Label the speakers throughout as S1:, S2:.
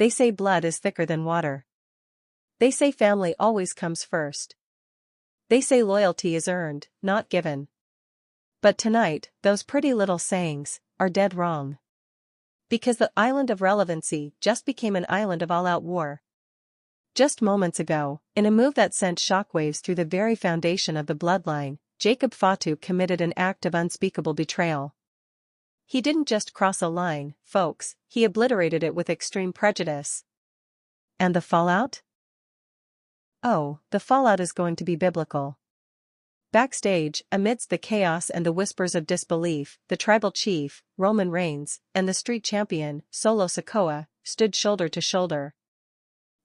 S1: They say blood is thicker than water. They say family always comes first. They say loyalty is earned, not given. But tonight, those pretty little sayings are dead wrong. Because the Island of Relevancy just became an island of all-out war. Just moments ago, in a move that sent shockwaves through the very foundation of the Bloodline, Jacob Fatu committed an act of unspeakable betrayal. He didn't just cross a line, folks, he obliterated it with extreme prejudice. And the fallout? Oh, the fallout is going to be biblical. Backstage, amidst the chaos and the whispers of disbelief, the tribal chief, Roman Reigns, and the street champion, Sikoa, stood shoulder to shoulder.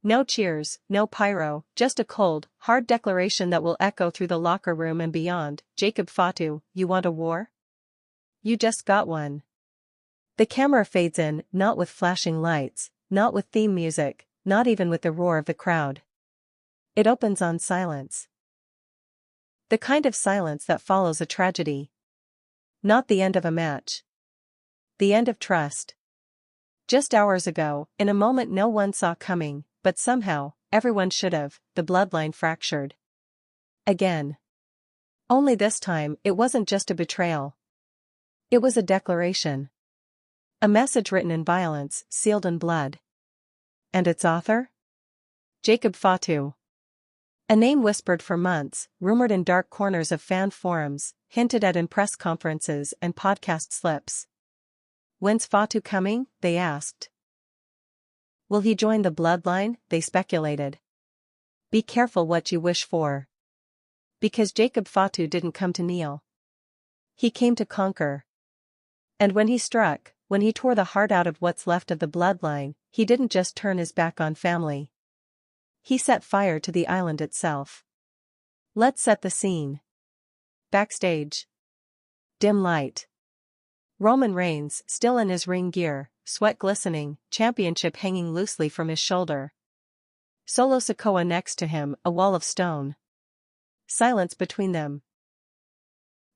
S1: No cheers, no pyro, just a cold, hard declaration that will echo through the locker room and beyond. Jacob Fatu, you want a war? You just got one. The camera fades in, not with flashing lights, not with theme music, not even with the roar of the crowd. It opens on silence. The kind of silence that follows a tragedy. Not the end of a match. The end of trust. Just hours ago, in a moment no one saw coming, but somehow, everyone should have, the Bloodline fractured. Again. Only this time, it wasn't just a betrayal. It was a declaration. A message written in violence, sealed in blood. And its author? Jacob Fatu. A name whispered for months, rumored in dark corners of fan forums, hinted at in press conferences and podcast slips. When's Fatu coming? They asked. Will he join the Bloodline? They speculated. Be careful what you wish for. Because Jacob Fatu didn't come to kneel. He came to conquer. And when he struck, when he tore the heart out of what's left of the Bloodline, he didn't just turn his back on family. He set fire to the island itself. Let's set the scene. Backstage. Dim light. Roman Reigns, still in his ring gear, sweat glistening, championship hanging loosely from his shoulder. Sikoa next to him, a wall of stone. Silence between them.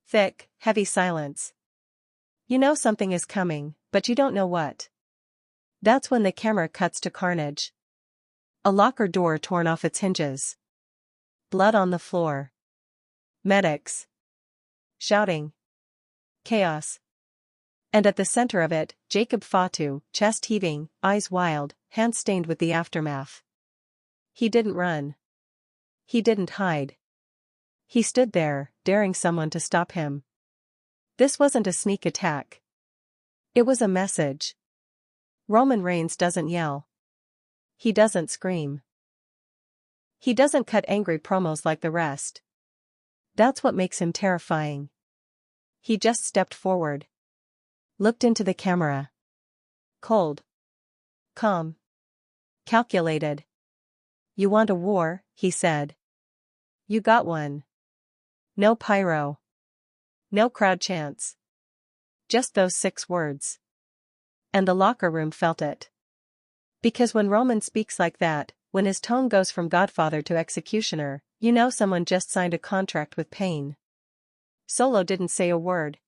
S1: Thick, heavy silence. You know something is coming, but you don't know what. That's when the camera cuts to carnage. A locker door torn off its hinges. Blood on the floor. Medics. Shouting. Chaos. And at the center of it, Jacob Fatu, chest heaving, eyes wild, hands stained with the aftermath. He didn't run. He didn't hide. He stood there, daring someone to stop him. This wasn't a sneak attack. It was a message. Roman Reigns doesn't yell. He doesn't scream. He doesn't cut angry promos like the rest. That's what makes him terrifying. He just stepped forward. Looked into the camera. Cold. Calm. Calculated. You want a war, he said. You got one. No pyro. No crowd chants. Just those 6 words. And the locker room felt it. Because when Roman speaks like that, when his tone goes from godfather to executioner, you know someone just signed a contract with pain. Solo didn't say a word.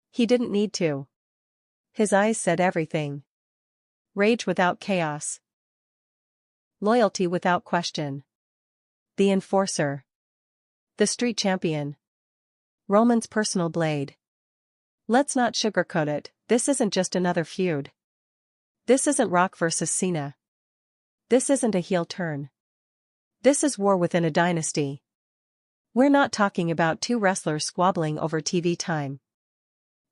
S1: He didn't need to. His eyes said everything. Rage without chaos. Loyalty without question. The enforcer. The street champion. Roman's personal blade. Let's not sugarcoat it, this isn't just another feud. This isn't Rock versus Cena. This isn't a heel turn. This is war within a dynasty. We're not talking about 2 wrestlers squabbling over TV time.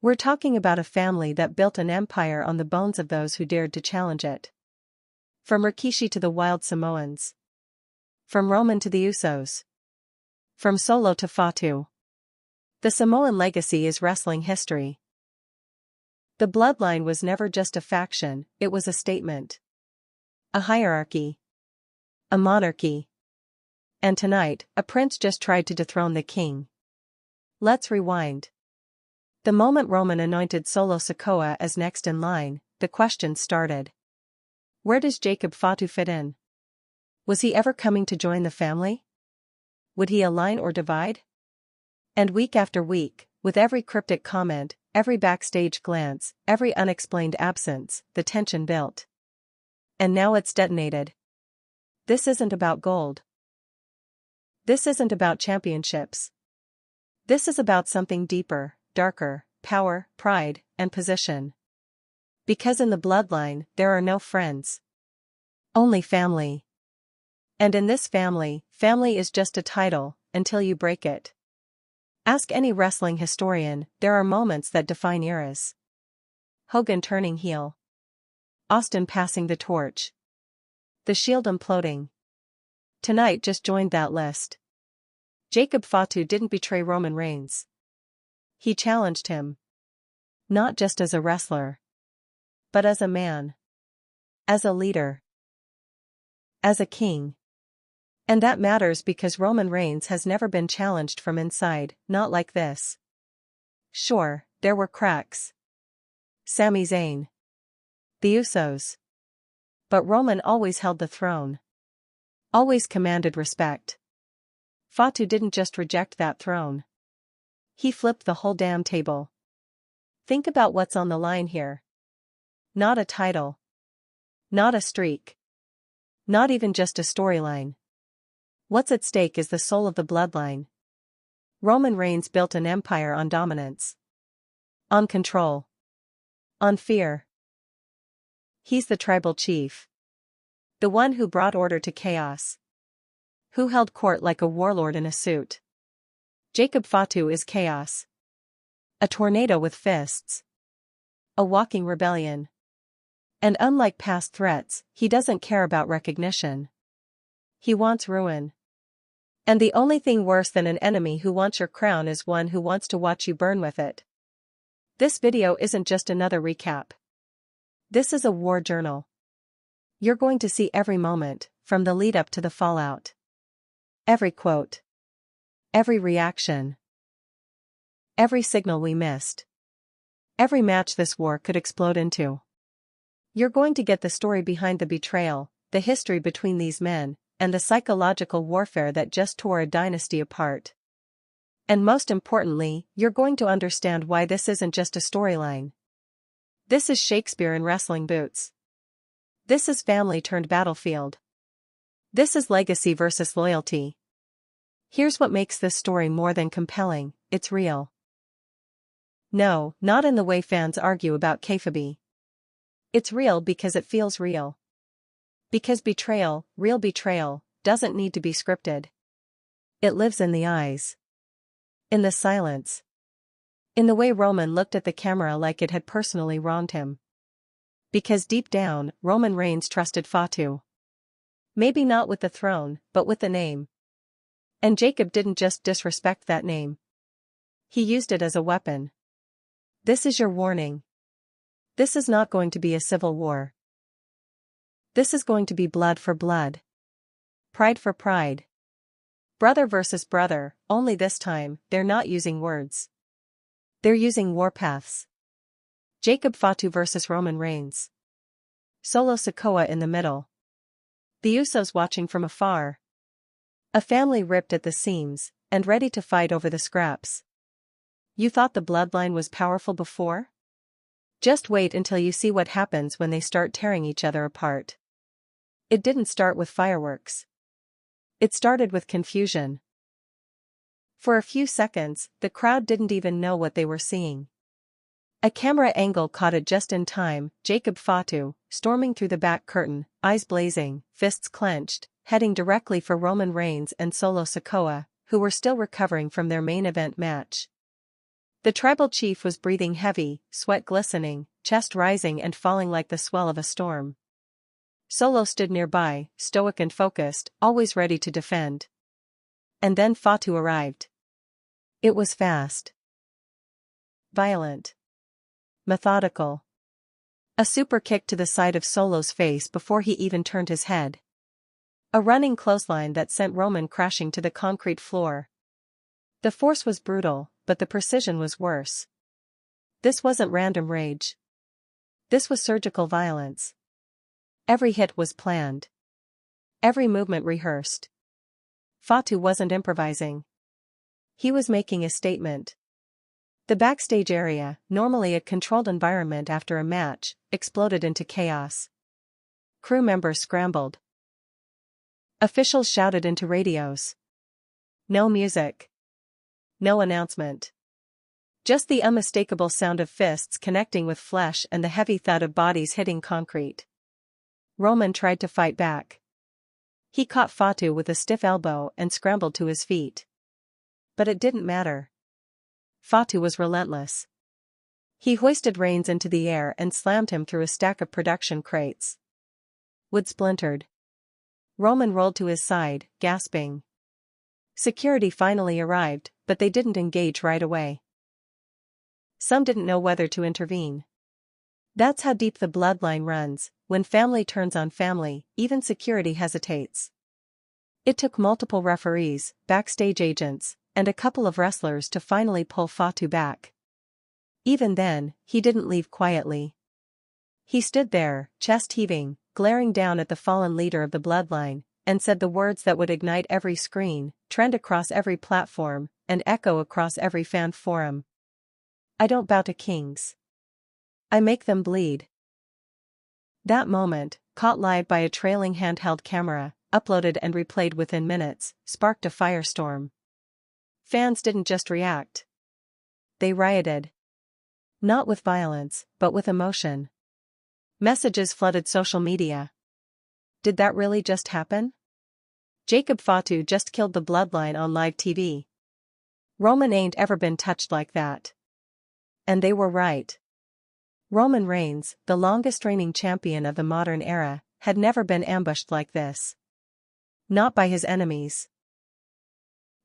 S1: We're talking about a family that built an empire on the bones of those who dared to challenge it. From Rikishi to the Wild Samoans. From Roman to the Usos. From Solo to Fatu. The Samoan legacy is wrestling history. The Bloodline was never just a faction, it was a statement. A hierarchy. A monarchy. And tonight, a prince just tried to dethrone the king. Let's rewind. The moment Roman anointed Sikoa as next in line, the questions started. Where does Jacob Fatu fit in? Was he ever coming to join the family? Would he align or divide? And week after week, with every cryptic comment, every backstage glance, every unexplained absence, the tension built. And now it's detonated. This isn't about gold. This isn't about championships. This is about something deeper, darker, power, pride, and position. Because in the bloodline, there are no friends. Only family. And in this family, family is just a title, until you break it. Ask any wrestling historian, there are moments that define eras. Hogan turning heel. Austin passing the torch. The Shield imploding. Tonight just joined that list. Jacob Fatu didn't betray Roman Reigns. He challenged him. Not just as a wrestler. But as a man. As a leader. As a king. And that matters because Roman Reigns has never been challenged from inside, not like this. Sure, there were cracks. Sami Zayn. The Usos. But Roman always held the throne. Always commanded respect. Fatu didn't just reject that throne. He flipped the whole damn table. Think about what's on the line here. Not a title. Not a streak. Not even just a storyline. What's at stake is the soul of the bloodline. Roman Reigns built an empire on dominance. On control. On fear. He's the tribal chief. The one who brought order to chaos. Who held court like a warlord in a suit. Jacob Fatu is chaos. A tornado with fists. A walking rebellion. And unlike past threats, he doesn't care about recognition. He wants ruin. And the only thing worse than an enemy who wants your crown is one who wants to watch you burn with it. This video isn't just another recap. This is a war journal. You're going to see every moment, from the lead up to the fallout. Every quote. Every reaction. Every signal we missed. Every match this war could explode into. You're going to get the story behind the betrayal, the history between these men, and the psychological warfare that just tore a dynasty apart. And most importantly, you're going to understand why this isn't just a storyline. This is Shakespeare in wrestling boots. This is family turned battlefield. This is legacy versus loyalty. Here's what makes this story more than compelling, it's real. No, not in the way fans argue about kayfabe. It's real because it feels real. Because betrayal, real betrayal, doesn't need to be scripted. It lives in the eyes. In the silence. In the way Roman looked at the camera like it had personally wronged him. Because deep down, Roman Reigns trusted Fatu. Maybe not with the throne, but with the name. And Jacob didn't just disrespect that name. He used it as a weapon. This is your warning. This is not going to be a civil war. This is going to be blood for blood. Pride for pride. Brother versus brother, only this time, they're not using words. They're using warpaths. Jacob Fatu versus Roman Reigns. Solo Sikoa in the middle. The Usos watching from afar. A family ripped at the seams, and ready to fight over the scraps. You thought the bloodline was powerful before? Just wait until you see what happens when they start tearing each other apart. It didn't start with fireworks. It started with confusion. For a few seconds, the crowd didn't even know what they were seeing. A camera angle caught it just in time, Jacob Fatu, storming through the back curtain, eyes blazing, fists clenched, heading directly for Roman Reigns and Solo Sikoa, who were still recovering from their main event match. The tribal chief was breathing heavy, sweat glistening, chest rising and falling like the swell of a storm. Solo stood nearby, stoic and focused, always ready to defend. And then Fatu arrived. It was fast. Violent. Methodical. A super kick to the side of Solo's face before he even turned his head. A running clothesline that sent Roman crashing to the concrete floor. The force was brutal, but the precision was worse. This wasn't random rage. This was surgical violence. Every hit was planned. Every movement rehearsed. Fatu wasn't improvising. He was making a statement. The backstage area, normally a controlled environment after a match, exploded into chaos. Crew members scrambled. Officials shouted into radios. No music. No announcement. Just the unmistakable sound of fists connecting with flesh and the heavy thud of bodies hitting concrete. Roman tried to fight back. He caught Fatu with a stiff elbow and scrambled to his feet. But it didn't matter. Fatu was relentless. He hoisted Reigns into the air and slammed him through a stack of production crates. Wood splintered. Roman rolled to his side, gasping. Security finally arrived, but they didn't engage right away. Some didn't know whether to intervene. That's how deep the bloodline runs. When family turns on family, even security hesitates. It took multiple referees, backstage agents, and a couple of wrestlers to finally pull Fatu back. Even then, he didn't leave quietly. He stood there, chest heaving, glaring down at the fallen leader of the bloodline, and said the words that would ignite every screen, trend across every platform, and echo across every fan forum. I don't bow to kings. I make them bleed. That moment, caught live by a trailing handheld camera, uploaded and replayed within minutes, sparked a firestorm. Fans didn't just react. They rioted. Not with violence, but with emotion. Messages flooded social media. Did that really just happen? Jacob Fatu just killed the bloodline on live TV. Roman ain't ever been touched like that. And they were right. Roman Reigns, the longest reigning champion of the modern era, had never been ambushed like this. Not by his enemies.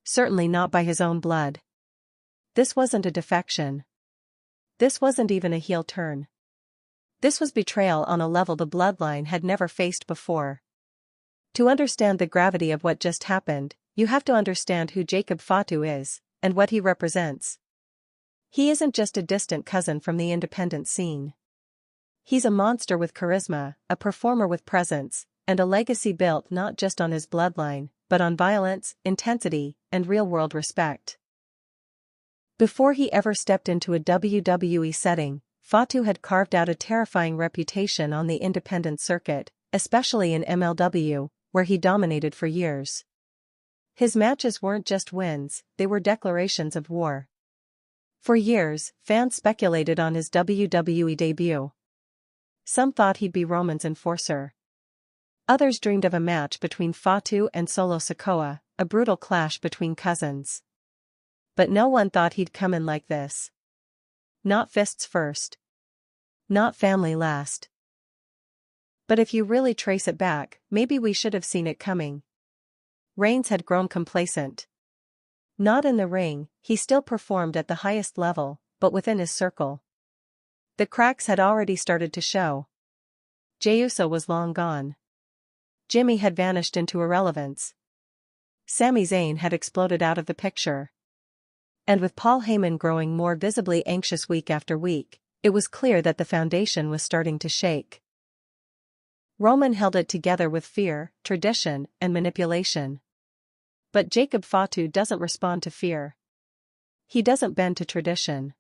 S1: Certainly not by his own blood. This wasn't a defection. This wasn't even a heel turn. This was betrayal on a level the bloodline had never faced before. To understand the gravity of what just happened, you have to understand who Jacob Fatu is, and what he represents. He isn't just a distant cousin from the independent scene. He's a monster with charisma, a performer with presence, and a legacy built not just on his bloodline, but on violence, intensity, and real-world respect. Before he ever stepped into a WWE setting, Fatu had carved out a terrifying reputation on the independent circuit, especially in MLW, where he dominated for years. His matches weren't just wins, they were declarations of war. For years, fans speculated on his WWE debut. Some thought he'd be Roman's enforcer. Others dreamed of a match between Fatu and Solo Sikoa, a brutal clash between cousins. But no one thought he'd come in like this. Not fists first. Not family last. But if you really trace it back, maybe we should have seen it coming. Reigns had grown complacent. Not in the ring, he still performed at the highest level, but within his circle. The cracks had already started to show. Jey Uso was long gone. Jimmy had vanished into irrelevance. Sami Zayn had exploded out of the picture. And with Paul Heyman growing more visibly anxious week after week, it was clear that the foundation was starting to shake. Roman held it together with fear, tradition, and manipulation. But Jacob Fatu doesn't respond to fear. He doesn't bend to tradition.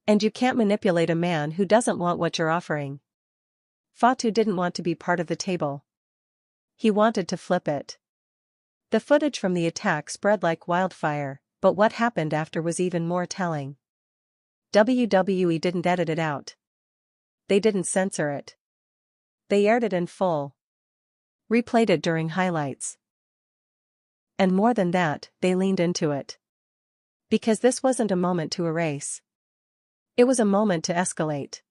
S1: And you can't manipulate a man who doesn't want what you're offering. Fatu didn't want to be part of the table. He wanted to flip it. The footage from the attack spread like wildfire, but what happened after was even more telling. WWE didn't edit it out. They didn't censor it. They aired it in full. Replayed it during highlights. And more than that, they leaned into it. Because this wasn't a moment to erase. It was a moment to escalate.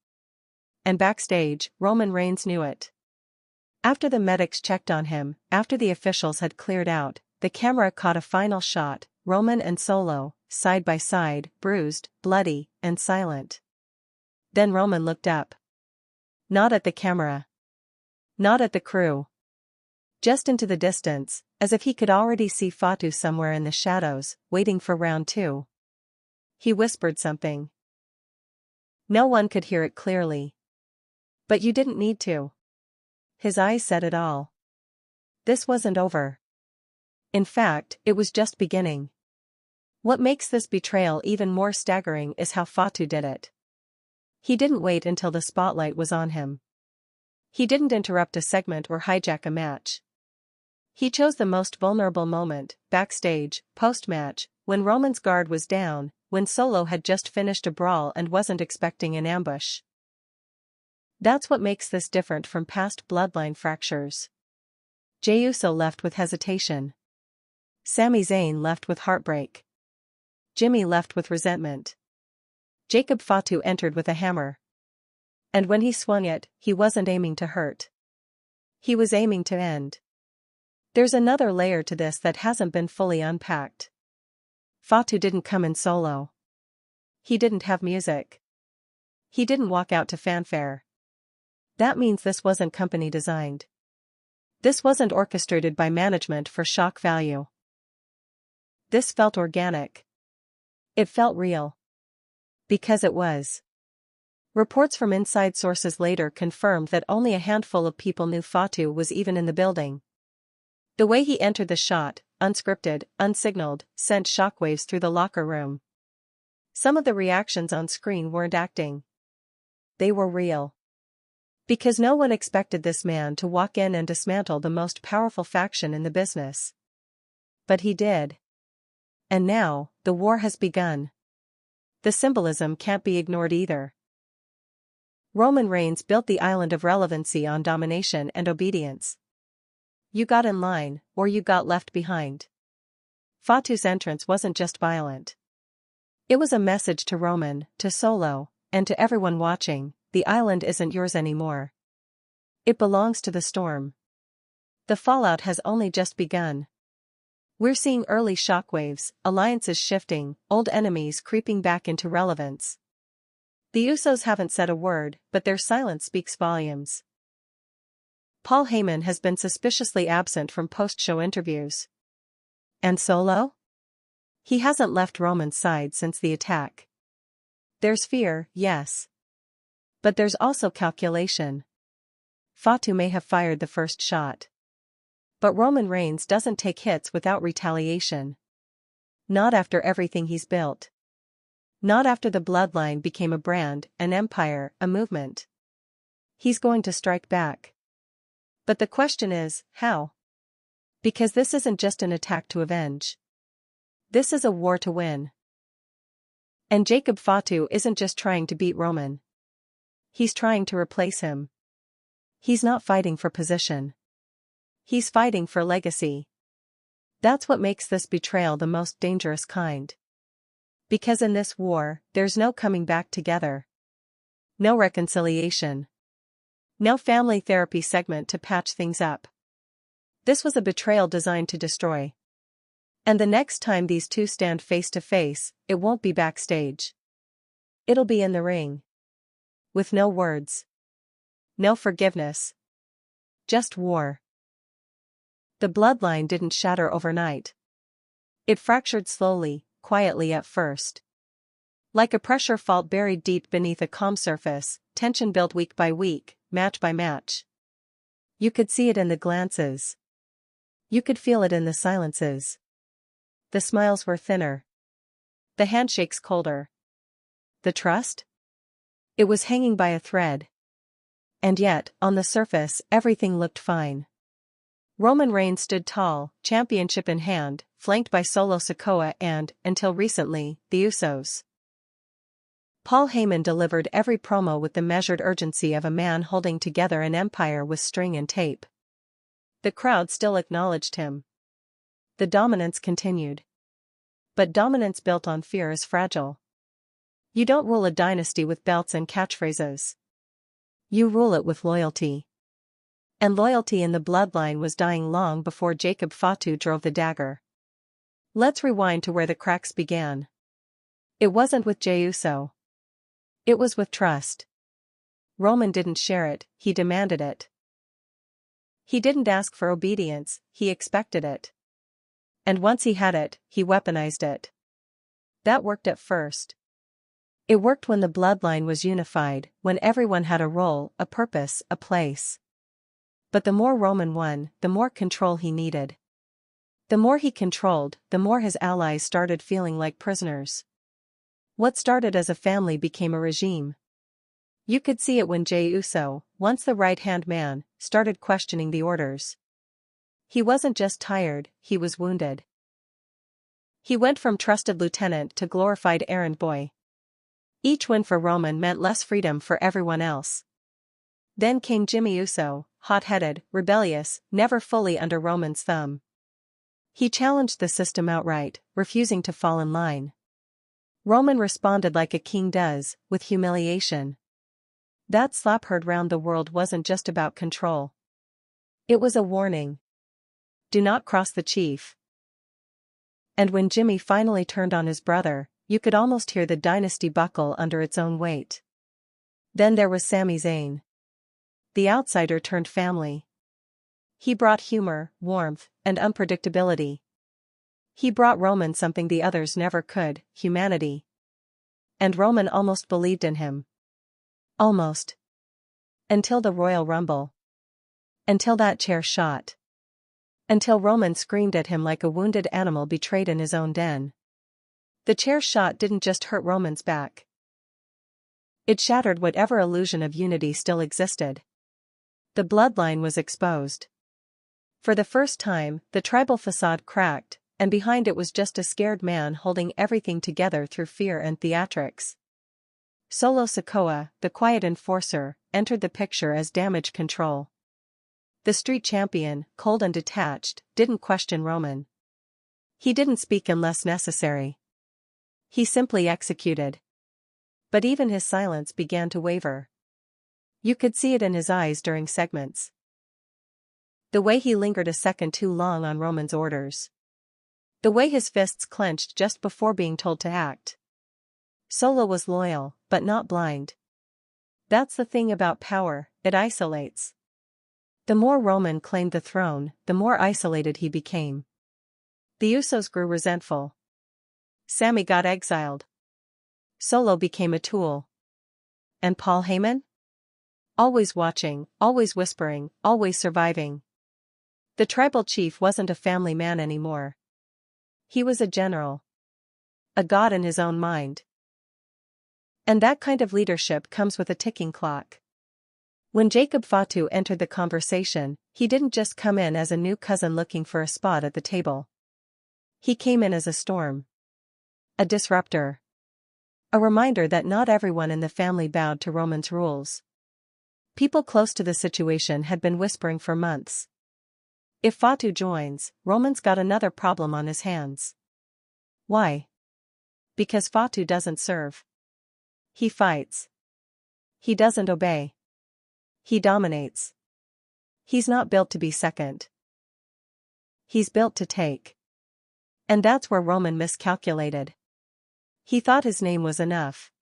S1: And backstage, Roman Reigns knew it. After the medics checked on him, after the officials had cleared out, the camera caught a final shot, Roman and Solo, side by side, bruised, bloody, and silent. Then Roman looked up. Not at the camera. Not at the crew. Just into the distance, as if he could already see Fatu somewhere in the shadows, waiting for round 2. He whispered something. No one could hear it clearly. But you didn't need to. His eyes said it all. This wasn't over. In fact, it was just beginning. What makes this betrayal even more staggering is how Fatu did it. He didn't wait until the spotlight was on him. He didn't interrupt a segment or hijack a match. He chose the most vulnerable moment, backstage, post-match, when Roman's guard was down, when Solo had just finished a brawl and wasn't expecting an ambush. That's what makes this different from past bloodline fractures. Jey Uso left with hesitation. Sami Zayn left with heartbreak. Jimmy left with resentment. Jacob Fatu entered with a hammer. And when he swung it, he wasn't aiming to hurt. He was aiming to end. There's another layer to this that hasn't been fully unpacked. Fatu didn't come in solo. He didn't have music. He didn't walk out to fanfare. That means this wasn't company designed. This wasn't orchestrated by management for shock value. This felt organic. It felt real. Because it was. Reports from inside sources later confirmed that only a handful of people knew Fatu was even in the building. The way he entered the shot, unscripted, unsignaled, sent shockwaves through the locker room. Some of the reactions on screen weren't acting. They were real. Because no one expected this man to walk in and dismantle the most powerful faction in the business. But he did. And now, the war has begun. The symbolism can't be ignored either. Roman Reigns built the Island of Relevancy on domination and obedience. You got in line, or you got left behind. Fatu's entrance wasn't just violent. It was a message to Roman, to Solo, and to everyone watching: the island isn't yours anymore. It belongs to the storm. The fallout has only just begun. We're seeing early shockwaves, alliances shifting, old enemies creeping back into relevance. The Usos haven't said a word, but their silence speaks volumes. Paul Heyman has been suspiciously absent from post-show interviews. And Solo? He hasn't left Roman's side since the attack. There's fear, yes. But there's also calculation. Fatu may have fired the first shot. But Roman Reigns doesn't take hits without retaliation. Not after everything he's built. Not after the Bloodline became a brand, an empire, a movement. He's going to strike back. But the question is, how? Because this isn't just an attack to avenge. This is a war to win. And Jacob Fatu isn't just trying to beat Roman. He's trying to replace him. He's not fighting for position. He's fighting for legacy. That's what makes this betrayal the most dangerous kind. Because in this war, there's no coming back together. No reconciliation. No family therapy segment to patch things up. This was a betrayal designed to destroy. And the next time these two stand face to face, it won't be backstage. It'll be in the ring. With no words. No forgiveness. Just war. The Bloodline didn't shatter overnight. It fractured slowly, quietly at first. Like a pressure fault buried deep beneath a calm surface, tension built week by week, match by match. You could see it in the glances. You could feel it in the silences. The smiles were thinner. The handshakes colder. The trust? It was hanging by a thread. And yet, on the surface, everything looked fine. Roman Reigns stood tall, championship in hand, flanked by Solo Sikoa and, until recently, the Usos. Paul Heyman delivered every promo with the measured urgency of a man holding together an empire with string and tape. The crowd still acknowledged him. The dominance continued. But dominance built on fear is fragile. You don't rule a dynasty with belts and catchphrases. You rule it with loyalty. And loyalty in the Bloodline was dying long before Jacob Fatu drove the dagger. Let's rewind to where the cracks began. It wasn't with Jey Uso. It was with trust. Roman didn't share it, he demanded it. He didn't ask for obedience, he expected it. And once he had it, he weaponized it. That worked at first. It worked when the Bloodline was unified, when everyone had a role, a purpose, a place. But the more Roman won, the more control he needed. The more he controlled, the more his allies started feeling like prisoners. What started as a family became a regime. You could see it when Jey Uso, once the right-hand man, started questioning the orders. He wasn't just tired, he was wounded. He went from trusted lieutenant to glorified errand boy. Each win for Roman meant less freedom for everyone else. Then came Jimmy Uso, hot-headed, rebellious, never fully under Roman's thumb. He challenged the system outright, refusing to fall in line. Roman responded like a king does, with humiliation. That slap heard round the world wasn't just about control. It was a warning. Do not cross the chief. And when Jimmy finally turned on his brother, you could almost hear the dynasty buckle under its own weight. Then there was Sami Zayn. The outsider turned family. He brought humor, warmth, and unpredictability. He brought Roman something the others never could, humanity. And Roman almost believed in him. Almost. Until the Royal Rumble. Until that chair shot. Until Roman screamed at him like a wounded animal betrayed in his own den. The chair shot didn't just hurt Roman's back. It shattered whatever illusion of unity still existed. The bloodline was exposed. For the first time, the tribal facade cracked, and behind it was just a scared man holding everything together through fear and theatrics. Solo Sikoa, the quiet enforcer, entered the picture as damage control. The street champion, cold and detached, didn't question Roman. He didn't speak unless necessary. He simply executed. But even his silence began to waver. You could see it in his eyes during segments. The way he lingered a second too long on Roman's orders. The way his fists clenched just before being told to act. Solo was loyal, but not blind. That's the thing about power, it isolates. The more Roman claimed the throne, the more isolated he became. The Usos grew resentful. Sami got exiled. Solo became a tool. And Paul Heyman? Always watching, always whispering, always surviving. The tribal chief wasn't a family man anymore. He was a general. A god in his own mind. And that kind of leadership comes with a ticking clock. When Jacob Fatu entered the conversation, he didn't just come in as a new cousin looking for a spot at the table. He came in as a storm. A disruptor. A reminder that not everyone in the family bowed to Roman's rules. People close to the situation had been whispering for months. If Fatu joins, Roman's got another problem on his hands. Why? Because Fatu doesn't serve. He fights. He doesn't obey. He dominates. He's not built to be second. He's built to take. And that's where Roman miscalculated. He thought his name was enough.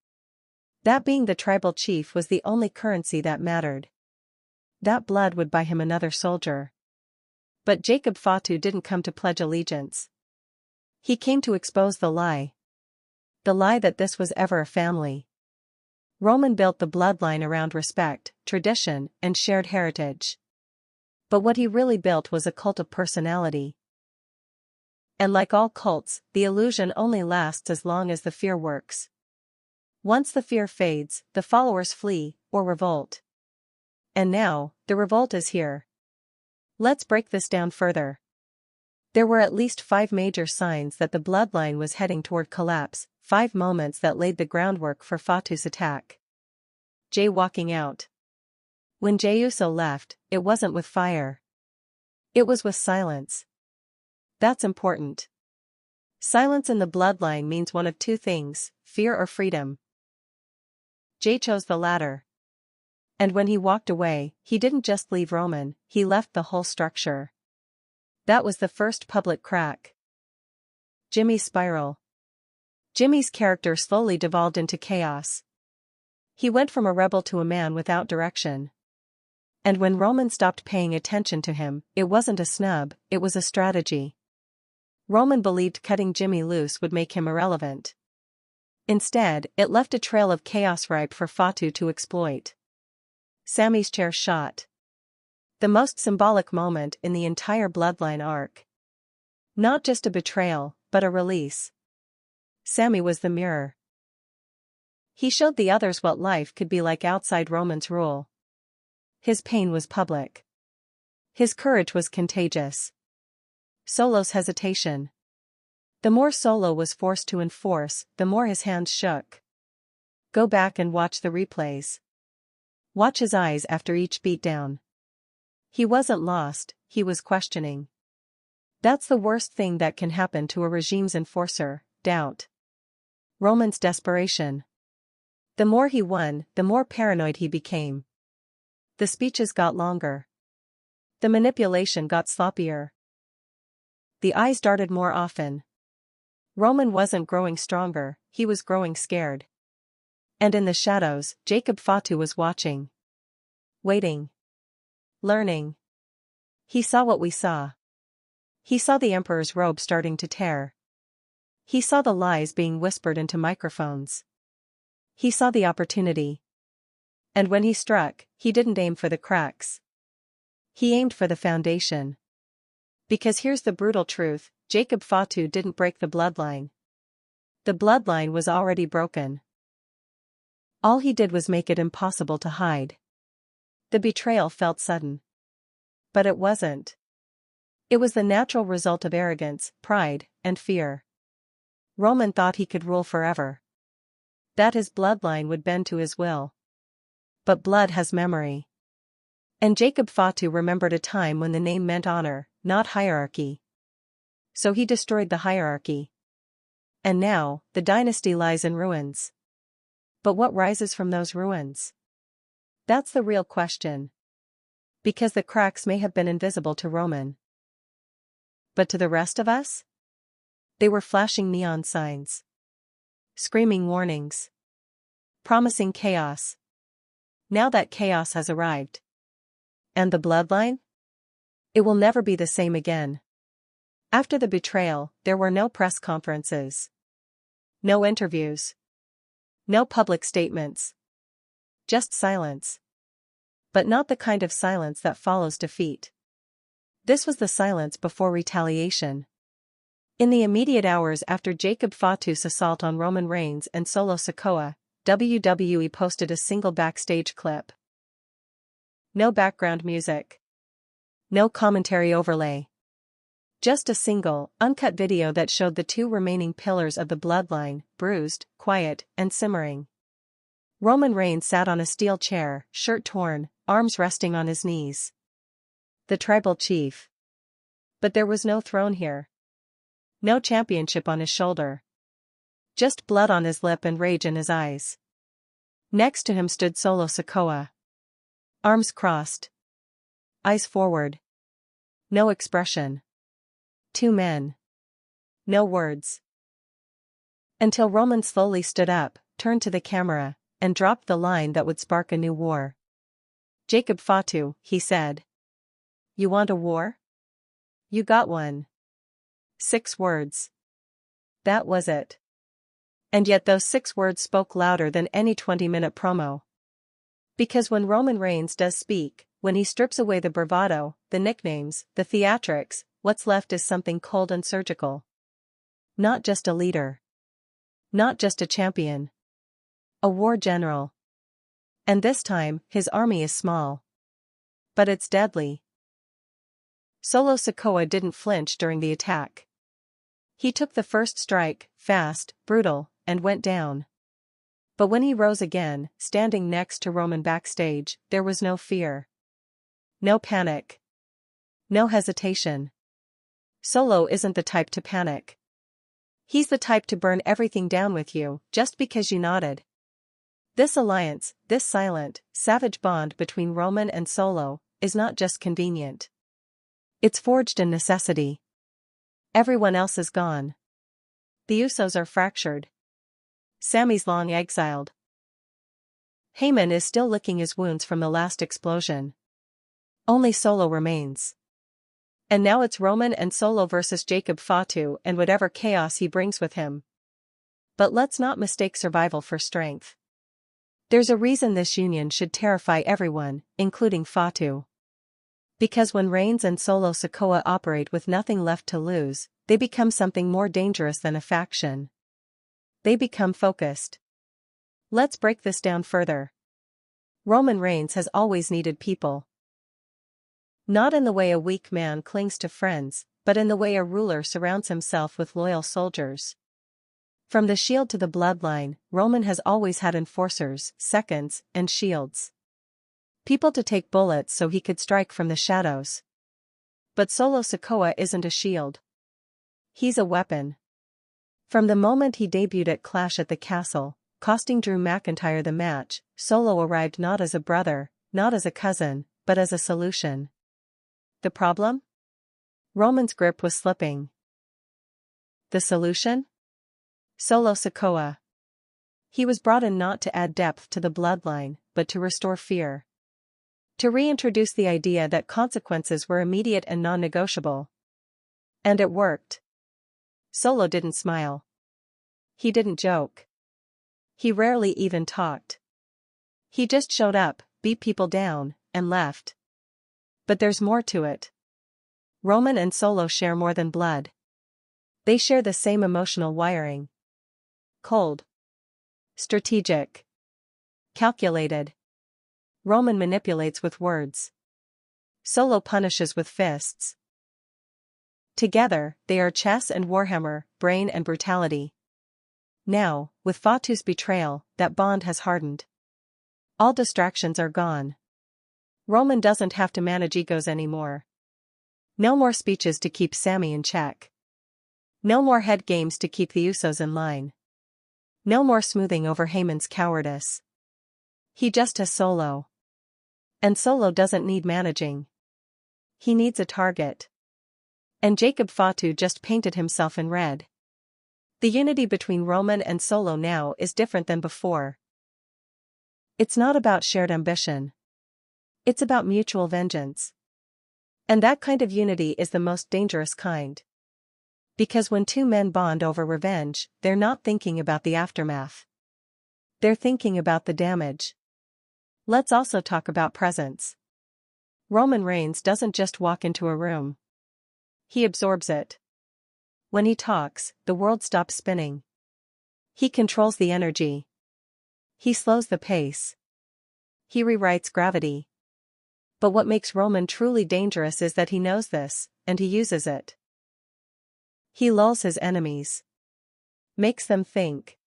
S1: That being the tribal chief was the only currency that mattered. That blood would buy him another soldier. But Jacob Fatu didn't come to pledge allegiance. He came to expose the lie. The lie that this was ever a family. Roman built the bloodline around respect, tradition, and shared heritage. But what he really built was a cult of personality. And like all cults, the illusion only lasts as long as the fear works. Once the fear fades, the followers flee, or revolt. And now, the revolt is here. Let's break this down further. There were at least 5 major signs that the bloodline was heading toward collapse, 5 moments that laid the groundwork for Fatu's attack. Jey walking out. When Jey Uso left, it wasn't with fire. It was with silence. That's important. Silence in the bloodline means one of 2 things, fear or freedom. Jey chose the latter. And when he walked away, he didn't just leave Roman, he left the whole structure. That was the first public crack. Jimmy's spiral. Jimmy's character slowly devolved into chaos. He went from a rebel to a man without direction. And when Roman stopped paying attention to him, it wasn't a snub, it was a strategy. Roman believed cutting Jimmy loose would make him irrelevant. Instead, it left a trail of chaos ripe for Fatu to exploit. Sami's chair shot. The most symbolic moment in the entire bloodline arc. Not just a betrayal, but a release. Sami was the mirror. He showed the others what life could be like outside Roman's rule. His pain was public. His courage was contagious. Solo's hesitation. The more Solo was forced to enforce, the more his hands shook. Go back and watch the replays. Watch his eyes after each beatdown. He wasn't lost, he was questioning. That's the worst thing that can happen to a regime's enforcer, doubt. Roman's desperation. The more he won, the more paranoid he became. The speeches got longer. The manipulation got sloppier. The eyes darted more often. Roman wasn't growing stronger, he was growing scared. And in the shadows, Jacob Fatu was watching. Waiting. Learning. He saw what we saw. He saw the Emperor's robe starting to tear. He saw the lies being whispered into microphones. He saw the opportunity. And when he struck, he didn't aim for the cracks. He aimed for the foundation. Because here's the brutal truth, Jacob Fatu didn't break the bloodline. The bloodline was already broken. All he did was make it impossible to hide. The betrayal felt sudden. But it wasn't. It was the natural result of arrogance, pride, and fear. Roman thought he could rule forever. That his bloodline would bend to his will. But blood has memory. And Jacob Fatu remembered a time when the name meant honor, not hierarchy. So he destroyed the hierarchy. And now, the dynasty lies in ruins. But what rises from those ruins? That's the real question. Because the cracks may have been invisible to Roman. But to the rest of us? They were flashing neon signs. Screaming warnings. Promising chaos. Now that chaos has arrived. And the bloodline? It will never be the same again. After the betrayal, there were no press conferences. No interviews. No public statements. Just silence. But not the kind of silence that follows defeat. This was the silence before retaliation. In the immediate hours after Jacob Fatu's assault on Roman Reigns and Solo Sikoa, WWE posted a single backstage clip. No background music. No commentary overlay. Just a single, uncut video that showed the two remaining pillars of the bloodline, bruised, quiet, and simmering. Roman Reigns sat on a steel chair, shirt torn, arms resting on his knees. The tribal chief. But there was no throne here. No championship on his shoulder. Just blood on his lip and rage in his eyes. Next to him stood Solo Sikoa. Arms crossed. Eyes forward. No expression. Two men. No words. Until Roman slowly stood up, turned to the camera, and dropped the line that would spark a new war. Jacob Fatu, he said. You want a war? You got one. 6 words. That was it. And yet those 6 words spoke louder than any 20-minute promo. Because when Roman Reigns does speak, when he strips away the bravado, the nicknames, the theatrics, what's left is something cold and surgical. Not just a leader. Not just a champion. A war general. And this time, his army is small. But it's deadly. Solo Sikoa didn't flinch during the attack. He took the first strike, fast, brutal, and went down. But when he rose again, standing next to Roman backstage, there was no fear. No panic. No hesitation. Solo isn't the type to panic. He's the type to burn everything down with you, just because you nodded. This alliance, this silent, savage bond between Roman and Solo, is not just convenient. It's forged in necessity. Everyone else is gone. The Usos are fractured. Sammy's long exiled. Heyman is still licking his wounds from the last explosion. Only Solo remains. And now it's Roman and Solo versus Jacob Fatu and whatever chaos he brings with him. But let's not mistake survival for strength. There's a reason this union should terrify everyone, including Fatu. Because when Reigns and Solo Sikoa operate with nothing left to lose, they become something more dangerous than a faction. They become focused. Let's break this down further. Roman Reigns has always needed people. Not in the way a weak man clings to friends, but in the way a ruler surrounds himself with loyal soldiers. From the Shield to the Bloodline, Roman has always had enforcers, seconds, and shields. People to take bullets so he could strike from the shadows. But Solo Sikoa isn't a shield. He's a weapon. From the moment he debuted at Clash at the Castle, costing Drew McIntyre the match, Solo arrived not as a brother, not as a cousin, but as a solution. The problem? Roman's grip was slipping. The solution? Solo Sikoa. He was brought in not to add depth to the bloodline, but to restore fear. To reintroduce the idea that consequences were immediate and non-negotiable. And it worked. Solo didn't smile. He didn't joke. He rarely even talked. He just showed up, beat people down, and left. But there's more to it. Roman and Solo share more than blood. They share the same emotional wiring. Cold. Strategic. Calculated. Roman manipulates with words. Solo punishes with fists. Together, they are chess and warhammer, brain and brutality. Now, with Fatu's betrayal, that bond has hardened. All distractions are gone. Roman doesn't have to manage egos anymore. No more speeches to keep Sami in check. No more head games to keep the Usos in line. No more smoothing over Heyman's cowardice. He just has Solo. And Solo doesn't need managing. He needs a target. And Jacob Fatu just painted himself in red. The unity between Roman and Solo now is different than before. It's not about shared ambition. It's about mutual vengeance. And that kind of unity is the most dangerous kind. Because when two men bond over revenge, they're not thinking about the aftermath. They're thinking about the damage. Let's also talk about presence. Roman Reigns doesn't just walk into a room. He absorbs it. When he talks, the world stops spinning. He controls the energy. He slows the pace. He rewrites gravity. But what makes Roman truly dangerous is that he knows this, and he uses it. He lulls his enemies. Makes them think.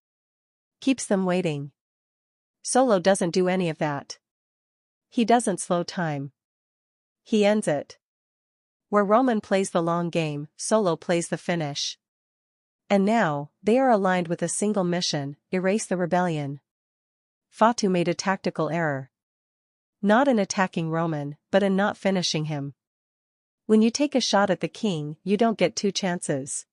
S1: Keeps them waiting. Solo doesn't do any of that. He doesn't slow time. He ends it. Where Roman plays the long game, Solo plays the finish. And now, they are aligned with a single mission: erase the rebellion. Fatu made a tactical error. Not in attacking Roman, but in not finishing him. When you take a shot at the king, you don't get two chances.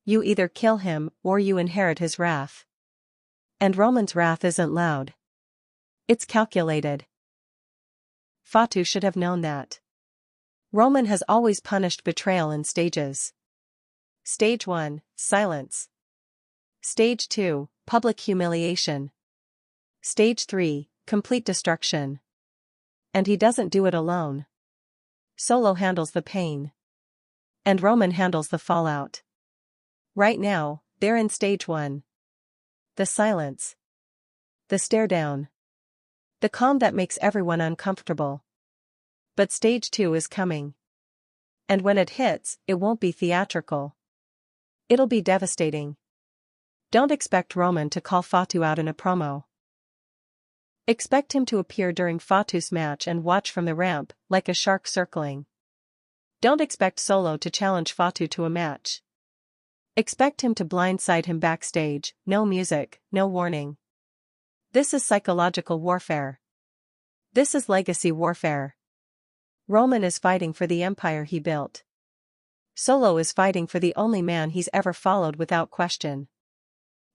S1: You either kill him, or you inherit his wrath. And Roman's wrath isn't loud. It's calculated. Fatu should have known that. Roman has always punished betrayal in stages. Stage 1, silence. Stage 2, public humiliation. Stage 3, complete destruction. And he doesn't do it alone. Solo handles the pain. And Roman handles the fallout. Right now, they're in stage 1. The silence. The stare down. The calm that makes everyone uncomfortable. But stage 2 is coming. And when it hits, it won't be theatrical. It'll be devastating. Don't expect Roman to call Fatu out in a promo. Expect him to appear during Fatu's match and watch from the ramp, like a shark circling. Don't expect Solo to challenge Fatu to a match. Expect him to blindside him backstage, no music, no warning. This is psychological warfare. This is legacy warfare. Roman is fighting for the empire he built. Solo is fighting for the only man he's ever followed without question.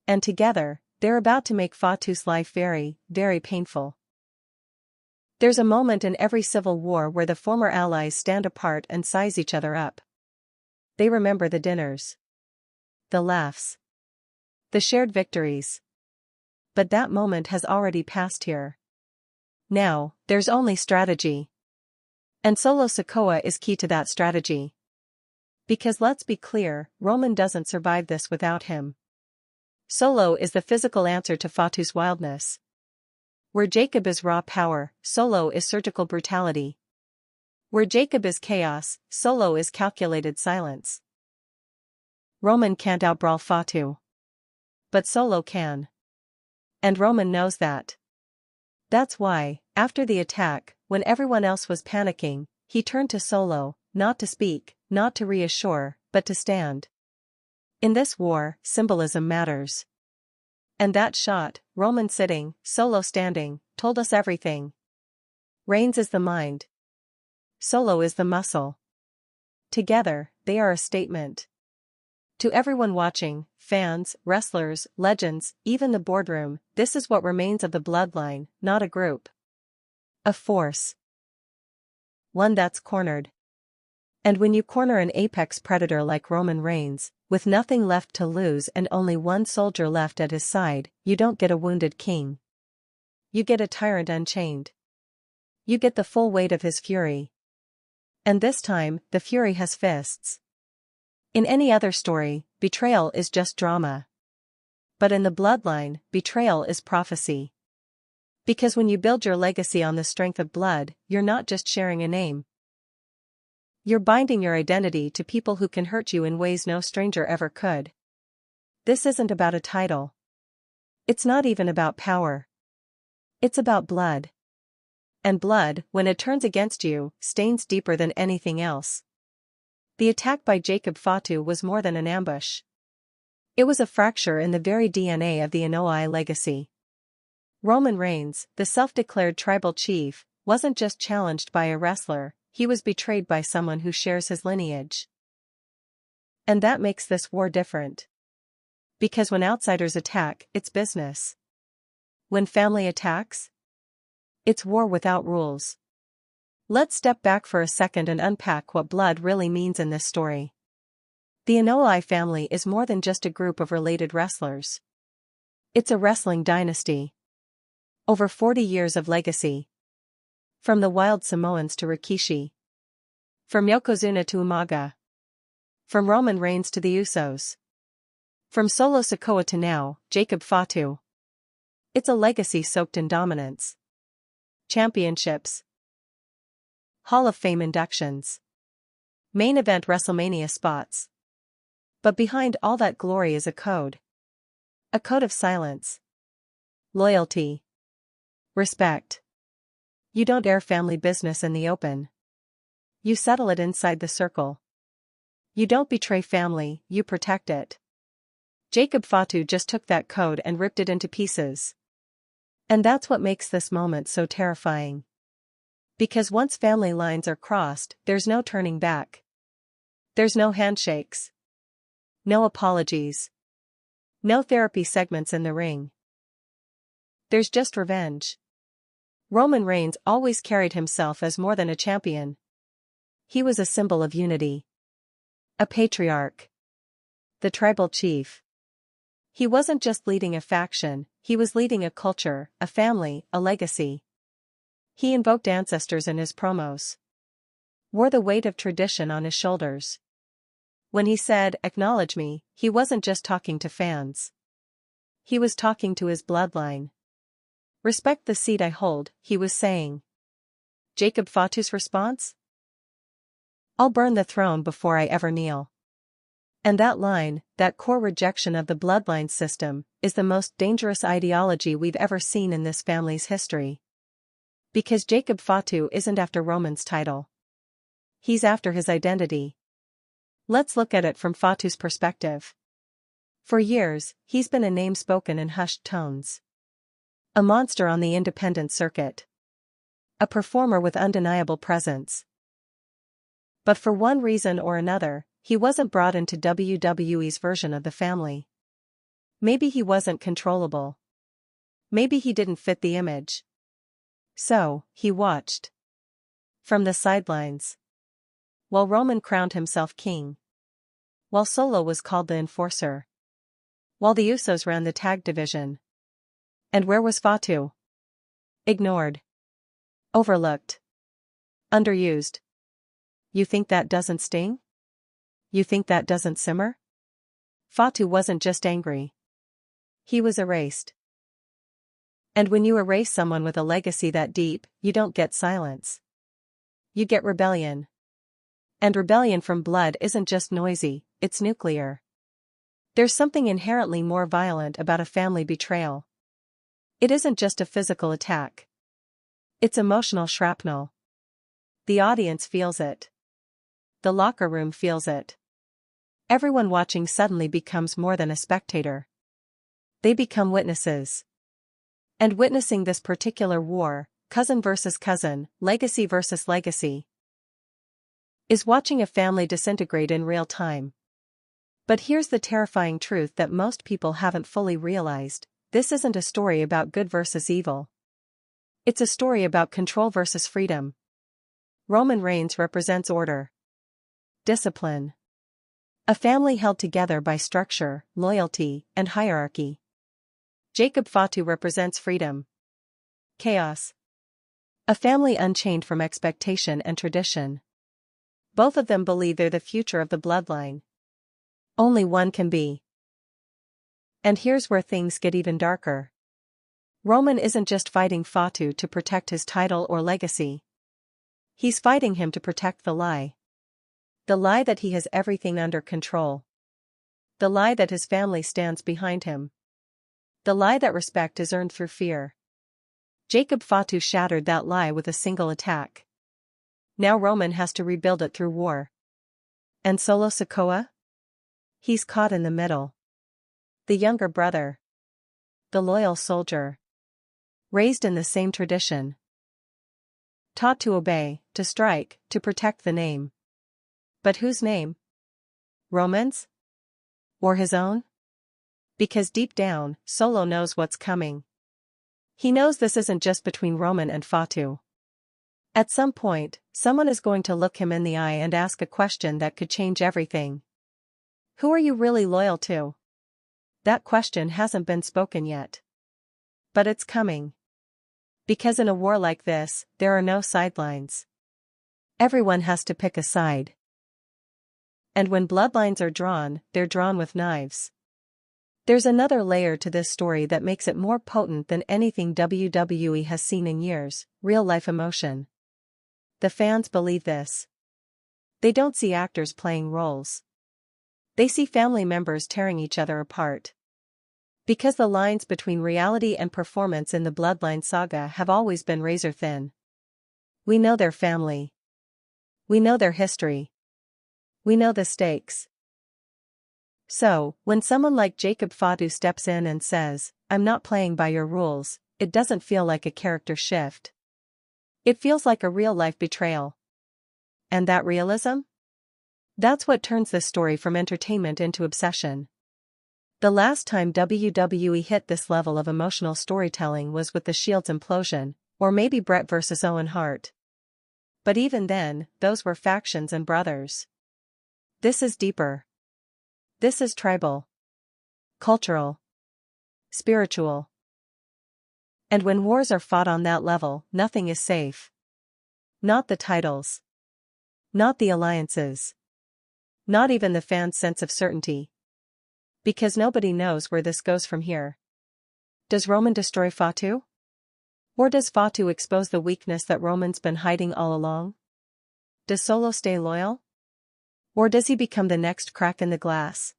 S1: And together, they're about to make Fatu's life very, very painful. There's a moment in every civil war where the former allies stand apart and size each other up. They remember the dinners. The laughs. The shared victories. But that moment has already passed here. Now, there's only strategy. And Solo Sikoa is key to that strategy. Because let's be clear, Roman doesn't survive this without him. Solo is the physical answer to Fatu's wildness. Where Jacob is raw power, Solo is surgical brutality. Where Jacob is chaos, Solo is calculated silence. Roman can't outbrawl Fatu. But Solo can. And Roman knows that. That's why, after the attack, when everyone else was panicking, he turned to Solo, not to speak, not to reassure, but to stand. In this war, symbolism matters. And that shot, Roman sitting, Solo standing, told us everything. Reigns is the mind. Solo is the muscle. Together, they are a statement. To everyone watching, fans, wrestlers, legends, even the boardroom, this is what remains of the Bloodline, not a group. A force. One that's cornered. And when you corner an apex predator like Roman Reigns, with nothing left to lose and only one soldier left at his side, you don't get a wounded king. You get a tyrant unchained. You get the full weight of his fury. And this time, the fury has fists. In any other story, betrayal is just drama. But in the Bloodline, betrayal is prophecy. Because when you build your legacy on the strength of blood, you're not just sharing a name. You're binding your identity to people who can hurt you in ways no stranger ever could. This isn't about a title. It's not even about power. It's about blood. And blood, when it turns against you, stains deeper than anything else. The attack by Jacob Fatu was more than an ambush. It was a fracture in the very DNA of the Anoa'i legacy. Roman Reigns, the self-declared tribal chief, wasn't just challenged by a wrestler, he was betrayed by someone who shares his lineage. And that makes this war different. Because when outsiders attack, it's business. When family attacks, it's war without rules. Let's step back for a second and unpack what blood really means in this story. The Anoa'i family is more than just a group of related wrestlers. It's a wrestling dynasty. Over 40 years of legacy. From the wild Samoans to Rikishi. From Yokozuna to Umaga. From Roman Reigns to the Usos. From Solo Sikoa to now, Jacob Fatu. It's a legacy soaked in dominance. Championships. Hall of Fame inductions. Main event WrestleMania spots. But behind all that glory is a code. A code of silence. Loyalty. Respect. You don't air family business in the open. You settle it inside the circle. You don't betray family, you protect it. Jacob Fatu just took that code and ripped it into pieces. And that's what makes this moment so terrifying. Because once family lines are crossed, there's no turning back. There's no handshakes. No apologies. No therapy segments in the ring. There's just revenge. Roman Reigns always carried himself as more than a champion. He was a symbol of unity. A patriarch. The tribal chief. He wasn't just leading a faction, he was leading a culture, a family, a legacy. He invoked ancestors in his promos. Wore the weight of tradition on his shoulders. When he said, "Acknowledge me," he wasn't just talking to fans. He was talking to his bloodline. "Respect the seat I hold," he was saying. Jacob Fatu's response? "I'll burn the throne before I ever kneel." And that line, that core rejection of the bloodline system, is the most dangerous ideology we've ever seen in this family's history. Because Jacob Fatu isn't after Roman's title. He's after his identity. Let's look at it from Fatu's perspective. For years, he's been a name spoken in hushed tones. A monster on the independent circuit. A performer with undeniable presence. But for one reason or another, he wasn't brought into WWE's version of the family. Maybe he wasn't controllable. Maybe he didn't fit the image. So, he watched. From the sidelines. While Roman crowned himself king. While Solo was called the enforcer. While the Usos ran the tag division. And where was Fatu? Ignored. Overlooked. Underused. You think that doesn't sting? You think that doesn't simmer? Fatu wasn't just angry. He was erased. And when you erase someone with a legacy that deep, you don't get silence. You get rebellion. And rebellion from blood isn't just noisy, it's nuclear. There's something inherently more violent about a family betrayal. It isn't just a physical attack. It's emotional shrapnel. The audience feels it. The locker room feels it. Everyone watching suddenly becomes more than a spectator. They become witnesses. And witnessing this particular war, cousin versus cousin, legacy versus legacy, is watching a family disintegrate in real time. But here's the terrifying truth that most people haven't fully realized: this isn't a story about good versus evil. It's a story about control versus freedom. Roman Reigns represents order. Discipline. A family held together by structure, loyalty, and hierarchy. Jacob Fatu represents freedom. Chaos. A family unchained from expectation and tradition. Both of them believe they're the future of the bloodline. Only one can be. And here's where things get even darker. Roman isn't just fighting Fatu to protect his title or legacy. He's fighting him to protect the lie. The lie that he has everything under control. The lie that his family stands behind him. The lie that respect is earned through fear. Jacob Fatu shattered that lie with a single attack. Now Roman has to rebuild it through war. And Solo Sikoa? He's caught in the middle. The younger brother. The loyal soldier. Raised in the same tradition. Taught to obey, to strike, to protect the name. But whose name? Roman's? Or his own? Because deep down, Solo knows what's coming. He knows this isn't just between Roman and Fatu. At some point, someone is going to look him in the eye and ask a question that could change everything. Who are you really loyal to? That question hasn't been spoken yet. But it's coming. Because in a war like this, there are no sidelines. Everyone has to pick a side. And when bloodlines are drawn, they're drawn with knives. There's another layer to this story that makes it more potent than anything WWE has seen in years: real-life emotion. The fans believe this. They don't see actors playing roles. They see family members tearing each other apart. Because the lines between reality and performance in the Bloodline saga have always been razor thin. We know their family. We know their history. We know the stakes. So, when someone like Jacob Fatu steps in and says, "I'm not playing by your rules," it doesn't feel like a character shift. It feels like a real-life betrayal. And that realism? That's what turns this story from entertainment into obsession. The last time WWE hit this level of emotional storytelling was with the Shield's implosion, or maybe Bret vs. Owen Hart. But even then, those were factions and brothers. This is deeper. This is tribal. Cultural. Spiritual. And when wars are fought on that level, nothing is safe. Not the titles. Not the alliances. Not even the fans' sense of certainty. Because nobody knows where this goes from here. Does Roman destroy Fatu? Or does Fatu expose the weakness that Roman's been hiding all along? Does Solo stay loyal? Or does he become the next crack in the glass?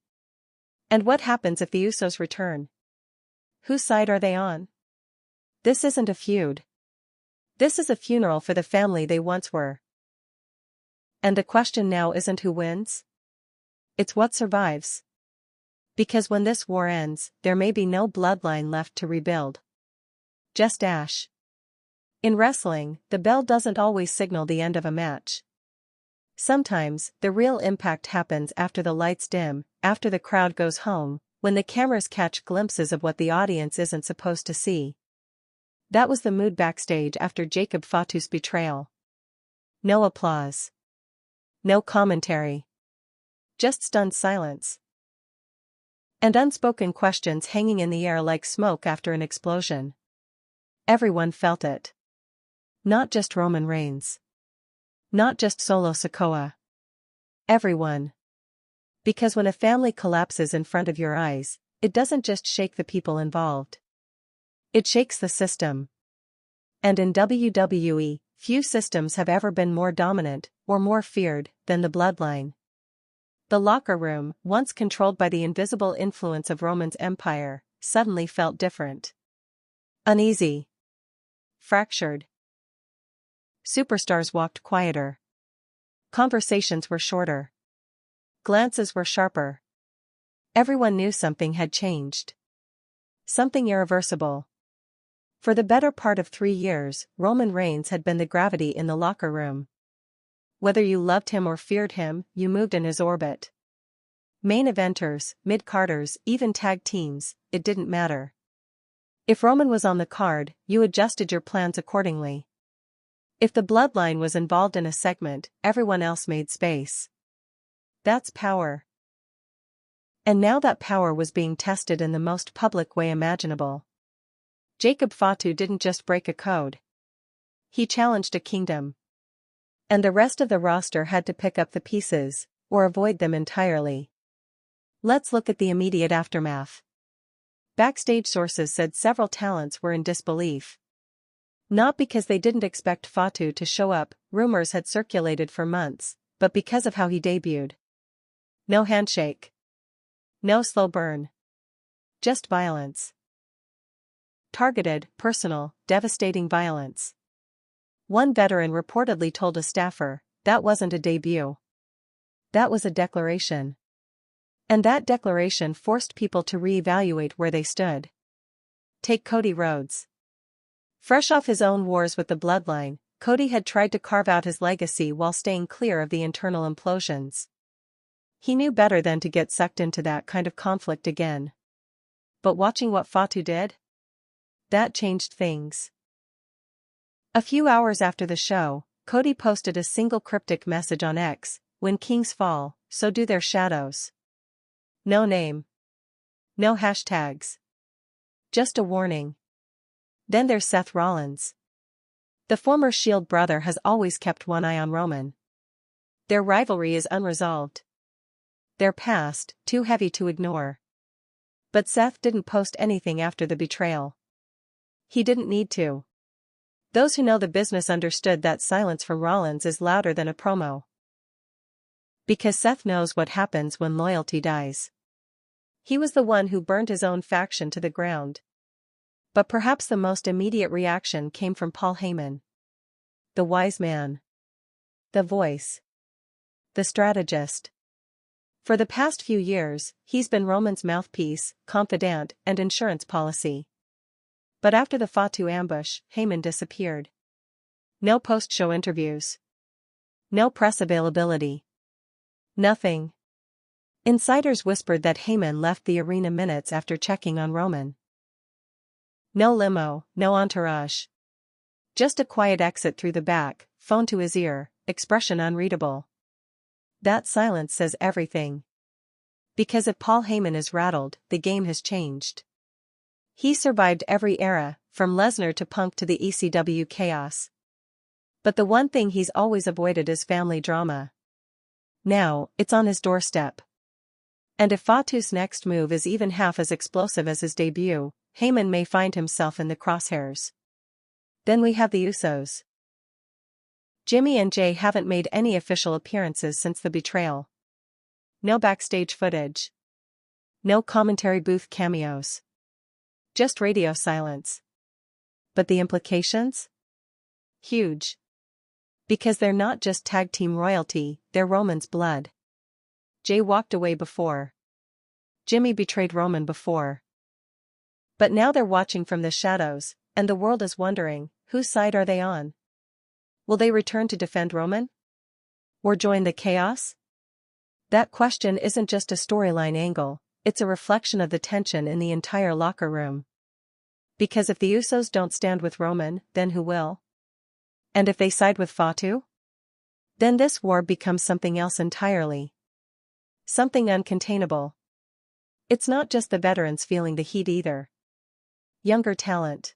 S1: And what happens if the Usos return? Whose side are they on? This isn't a feud. This is a funeral for the family they once were. And the question now isn't who wins? It's what survives. Because when this war ends, there may be no bloodline left to rebuild. Just ash. In wrestling, the bell doesn't always signal the end of a match. Sometimes, the real impact happens after the lights dim, after the crowd goes home, when the cameras catch glimpses of what the audience isn't supposed to see. That was the mood backstage after Jacob Fatu's betrayal. No applause. No commentary. Just stunned silence. And unspoken questions hanging in the air like smoke after an explosion. Everyone felt it. Not just Roman Reigns. Not just Solo Sikoa. Everyone. Because when a family collapses in front of your eyes, it doesn't just shake the people involved. It shakes the system. And in WWE, few systems have ever been more dominant, or more feared, than the Bloodline. The locker room, once controlled by the invisible influence of Roman's empire, suddenly felt different. Uneasy. Fractured. Superstars walked quieter. Conversations were shorter. Glances were sharper. Everyone knew something had changed. Something irreversible. For the better part of 3 years, Roman Reigns had been the gravity in the locker room. Whether you loved him or feared him, you moved in his orbit. Main eventers, mid-carders, even tag teams, it didn't matter. If Roman was on the card, you adjusted your plans accordingly. If the Bloodline was involved in a segment, everyone else made space. That's power. And now that power was being tested in the most public way imaginable. Jacob Fatu didn't just break a code. He challenged a kingdom. And the rest of the roster had to pick up the pieces, or avoid them entirely. Let's look at the immediate aftermath. Backstage sources said several talents were in disbelief. Not because they didn't expect Fatu to show up, rumors had circulated for months, but because of how he debuted. No handshake. No slow burn. Just violence. Targeted, personal, devastating violence. One veteran reportedly told a staffer, "That wasn't a debut. That was a declaration." And that declaration forced people to reevaluate where they stood. Take Cody Rhodes. Fresh off his own wars with the Bloodline, Cody had tried to carve out his legacy while staying clear of the internal implosions. He knew better than to get sucked into that kind of conflict again. But watching what Fatu did? That changed things. A few hours after the show, Cody posted a single cryptic message on X, "When kings fall, so do their shadows." No name. No hashtags. Just a warning. Then there's Seth Rollins. The former Shield brother has always kept one eye on Roman. Their rivalry is unresolved. Their past, too heavy to ignore. But Seth didn't post anything after the betrayal. He didn't need to. Those who know the business understood that silence from Rollins is louder than a promo. Because Seth knows what happens when loyalty dies. He was the one who burned his own faction to the ground. But perhaps the most immediate reaction came from Paul Heyman. The wise man. The voice. The strategist. For the past few years, he's been Roman's mouthpiece, confidant, and insurance policy. But after the Fatu ambush, Heyman disappeared. No post-show interviews. No press availability. Nothing. Insiders whispered that Heyman left the arena minutes after checking on Roman. No limo, no entourage. Just a quiet exit through the back, phone to his ear, expression unreadable. That silence says everything. Because if Paul Heyman is rattled, the game has changed. He survived every era, from Lesnar to Punk to the ECW chaos. But the one thing he's always avoided is family drama. Now, it's on his doorstep. And if Fatu's next move is even half as explosive as his debut, Heyman may find himself in the crosshairs. Then we have the Usos. Jimmy and Jay haven't made any official appearances since the betrayal. No backstage footage. No commentary booth cameos. Just radio silence. But the implications? Huge. Because they're not just tag team royalty, they're Roman's blood. Jay walked away before. Jimmy betrayed Roman before. But now they're watching from the shadows, and the world is wondering, whose side are they on? Will they return to defend Roman? Or join the chaos? That question isn't just a storyline angle, it's a reflection of the tension in the entire locker room. Because if the Usos don't stand with Roman, then who will? And if they side with Fatu? Then this war becomes something else entirely. Something uncontainable. It's not just the veterans feeling the heat either. Younger talent.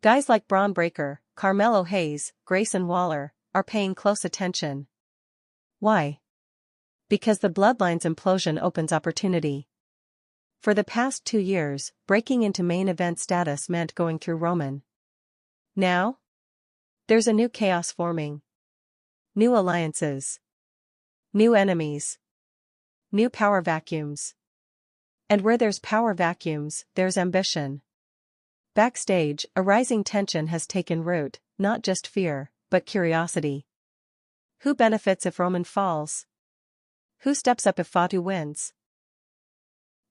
S1: Guys like Braun Breaker, Carmelo Hayes, Grayson Waller, are paying close attention. Why? Because the Bloodline's implosion opens opportunity. For the past 2 years, breaking into main event status meant going through Roman. Now? There's a new chaos forming. New alliances. New enemies. New power vacuums. And where there's power vacuums, there's ambition. Backstage, a rising tension has taken root, not just fear, but curiosity. Who benefits if Roman falls? Who steps up if Fatu wins?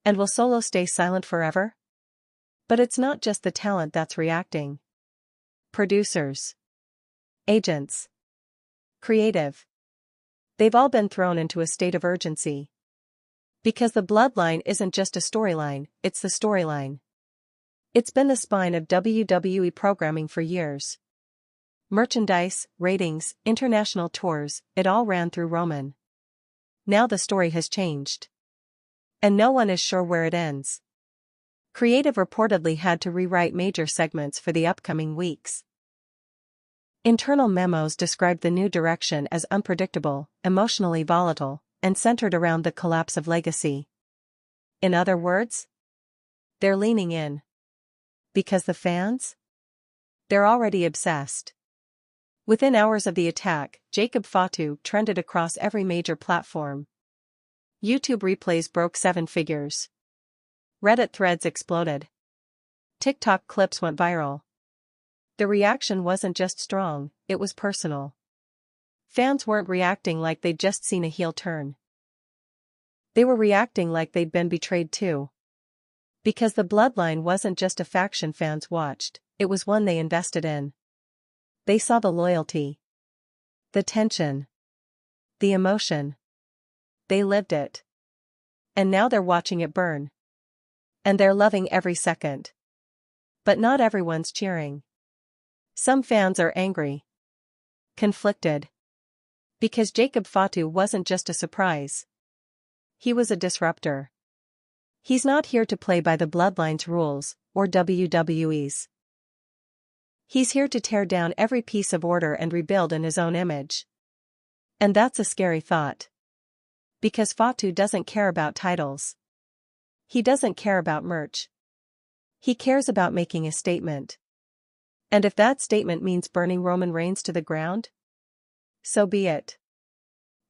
S1: And will Solo stay silent forever? But it's not just the talent that's reacting. Producers. Agents. Creative. They've all been thrown into a state of urgency. Because the Bloodline isn't just a storyline, it's the storyline. It's been the spine of WWE programming for years. Merchandise, ratings, international tours, it all ran through Roman. Now the story has changed. And no one is sure where it ends. Creative reportedly had to rewrite major segments for the upcoming weeks. Internal memos described the new direction as unpredictable, emotionally volatile, and centered around the collapse of legacy. In other words, they're leaning in. Because the fans? They're already obsessed. Within hours of the attack, Jacob Fatu trended across every major platform. YouTube replays broke 7 figures. Reddit threads exploded. TikTok clips went viral. The reaction wasn't just strong, it was personal. Fans weren't reacting like they'd just seen a heel turn. They were reacting like they'd been betrayed too. Because the Bloodline wasn't just a faction fans watched, it was one they invested in. They saw the loyalty. The tension. The emotion. They lived it. And now they're watching it burn. And they're loving every second. But not everyone's cheering. Some fans are angry. Conflicted. Because Jacob Fatu wasn't just a surprise. He was a disruptor. He's not here to play by the Bloodline's rules, or WWE's. He's here to tear down every piece of order and rebuild in his own image. And that's a scary thought. Because Fatu doesn't care about titles. He doesn't care about merch. He cares about making a statement. And if that statement means burning Roman Reigns to the ground, so be it.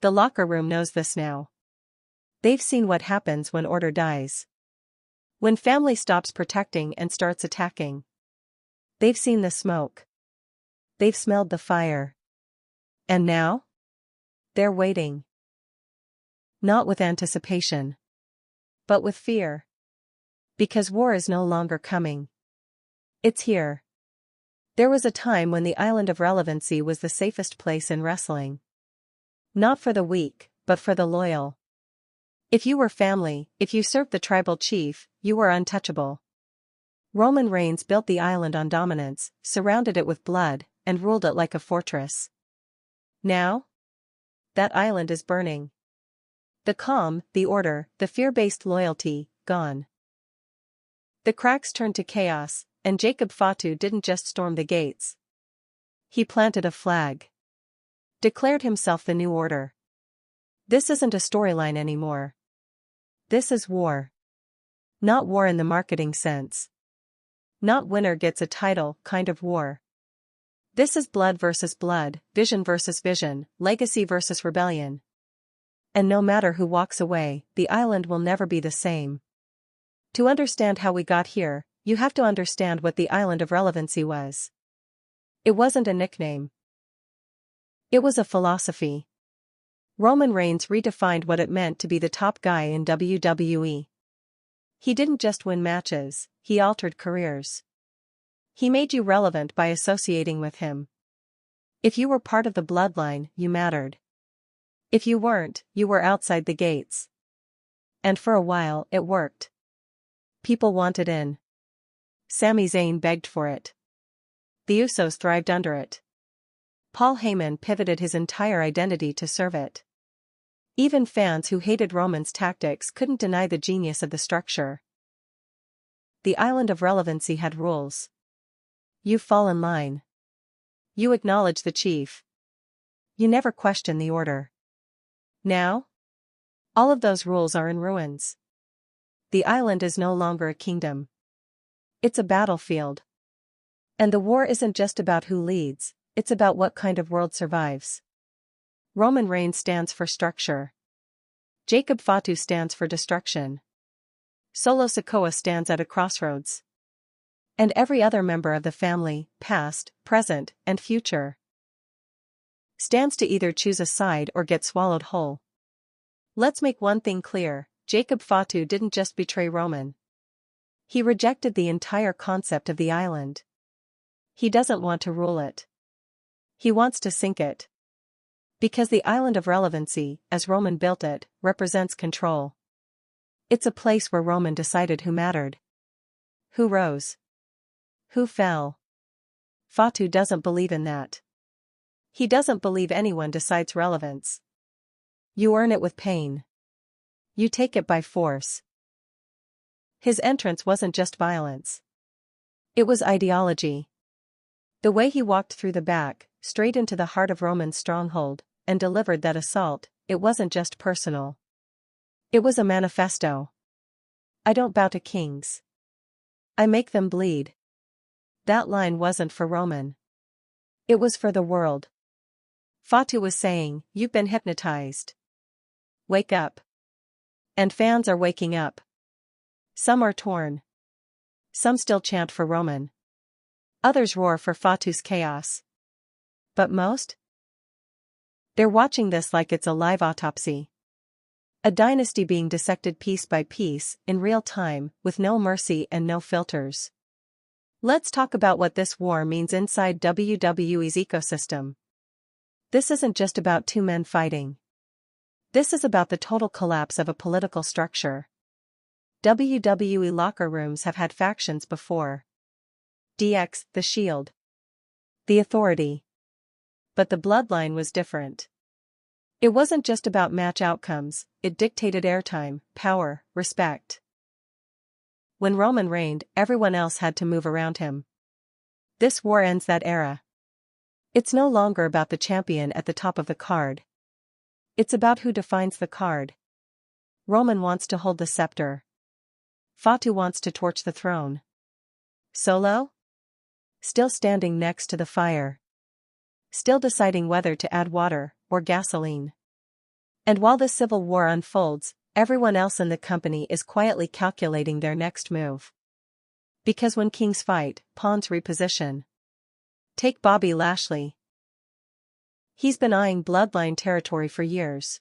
S1: The locker room knows this now. They've seen what happens when order dies. When family stops protecting and starts attacking. They've seen the smoke. They've smelled the fire. And now? They're waiting. Not with anticipation. But with fear. Because war is no longer coming. It's here. There was a time when the Island of Relevancy was the safest place in wrestling. Not for the weak, but for the loyal. If you were family, if you served the tribal chief, you were untouchable. Roman Reigns built the island on dominance, surrounded it with blood, and ruled it like a fortress. Now? That island is burning. The calm, the order, the fear-based loyalty, gone. The cracks turned to chaos, and Jacob Fatu didn't just storm the gates. He planted a flag. Declared himself the new order. This isn't a storyline anymore. This is war. Not war in the marketing sense. Not winner gets a title kind of war. This is blood versus blood, vision versus vision, legacy versus rebellion. And no matter who walks away, the island will never be the same. To understand how we got here, you have to understand what the Island of Relevancy was. It wasn't a nickname. It was a philosophy. Roman Reigns redefined what it meant to be the top guy in WWE. He didn't just win matches, he altered careers. He made you relevant by associating with him. If you were part of the Bloodline, you mattered. If you weren't, you were outside the gates. And for a while, it worked. People wanted in. Sami Zayn begged for it. The Usos thrived under it. Paul Heyman pivoted his entire identity to serve it. Even fans who hated Roman's tactics couldn't deny the genius of the structure. The Island of Relevancy had rules. You fall in line. You acknowledge the chief. You never question the order. Now? All of those rules are in ruins. the island is no longer a kingdom. It's a battlefield. And the war isn't just about who leads, it's about what kind of world survives. Roman reign stands for structure. Jacob Fatu stands for destruction. Solo Sikoa stands at a crossroads. And every other member of the family, past, present, and future, stands to either choose a side or get swallowed whole. Let's make one thing clear, Jacob Fatu didn't just betray Roman. He rejected the entire concept of the island. He doesn't want to rule it. He wants to sink it. Because the Island of Relevancy, as Roman built it, represents control. It's a place where Roman decided who mattered. Who rose. Who fell. Fatu doesn't believe in that. He doesn't believe anyone decides relevance. You earn it with pain. You take it by force. His entrance wasn't just violence. It was ideology. The way he walked through the back, straight into the heart of Roman's stronghold, and delivered that assault, it wasn't just personal. It was a manifesto. I don't bow to kings. I make them bleed. That line wasn't for Roman. It was for the world. Fatu was saying, you've been hypnotized. Wake up. And fans are waking up. Some are torn. Some still chant for Roman. Others roar for Fatu's chaos. But most? They're watching this like it's a live autopsy. A dynasty being dissected piece by piece, in real time, with no mercy and no filters. Let's talk about what this war means inside WWE's ecosystem. This isn't just about two men fighting. This is about the total collapse of a political structure. WWE locker rooms have had factions before. DX, the Shield. The Authority. But the Bloodline was different. It wasn't just about match outcomes, it dictated airtime, power, respect. When Roman reigned, everyone else had to move around him. This war ends that era. It's no longer about the champion at the top of the card. It's about who defines the card. Roman wants to hold the scepter. Fatu wants to torch the throne. Solo? Still standing next to the fire. Still deciding whether to add water or gasoline. And while the civil war unfolds, everyone else in the company is quietly calculating their next move. Because when kings fight, pawns reposition. Take Bobby Lashley. He's been eyeing Bloodline territory for years.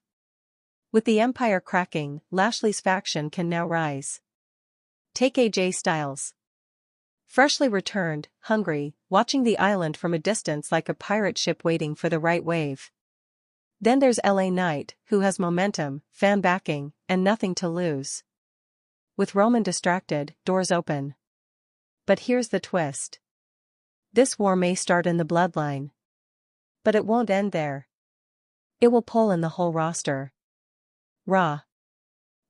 S1: With the empire cracking, Lashley's faction can now rise. Take AJ Styles. Freshly returned, hungry, watching the island from a distance like a pirate ship waiting for the right wave. Then there's LA Knight, who has momentum, fan backing, and nothing to lose. With Roman distracted, doors open. But here's the twist. This war may start in the Bloodline. But it won't end there. It will pull in the whole roster. Raw.